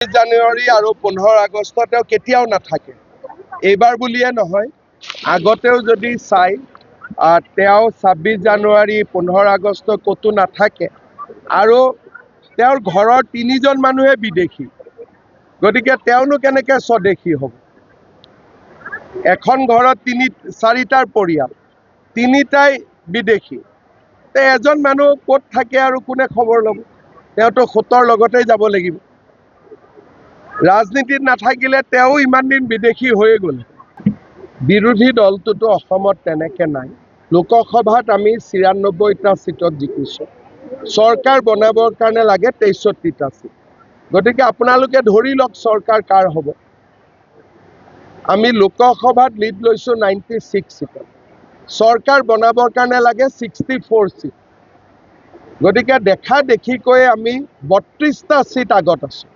জানুৱাৰী আৰু 15 আগষ্ট তেওঁ কেতিয়াও নাথাকে। এইবাৰ বুলিয়ে নহয়, আগতেও যদি চাই তেওঁ 26 জানুৱাৰী 15 আগষ্ট ক'তো নাথাকে আৰু তেওঁৰ ঘৰৰ 3জন মানুহে বিদেশী। গতিকে তেওঁনো কেনেকৈ স্বদেশী হ'ব? এখন ঘৰত 4টাৰ পৰিয়াল, 3টাই বিদেশী। এজন মানুহ ক'ত থাকে আৰু কোনে খবৰ ল'ব? তেওঁতো সোঁতৰ লগতেই যাব লাগিব। ৰাজনীতিত নাথাকিলে তেওঁ ইমান দিন বিদেশী হৈয়ে গ'ল। বিৰোধী দলটোতো অসমত তেনেকৈ নাই। লোকসভাত আমি ৯৪টা চিটত জিকিছোঁ। চৰকাৰ বনাবৰ কাৰণে লাগে ৬৩টা চিট। গতিকে আপোনালোকে ধৰি লওক চৰকাৰ কাৰ হ'ব। আমি লোকসভাত লিড লৈছোঁ 96 চিটত। চৰকাৰ বনাবৰ কাৰণে লাগে 64 চিট। গতিকে দেখা দেখিকৈ আমি 32টা চিট আগত আছোঁ।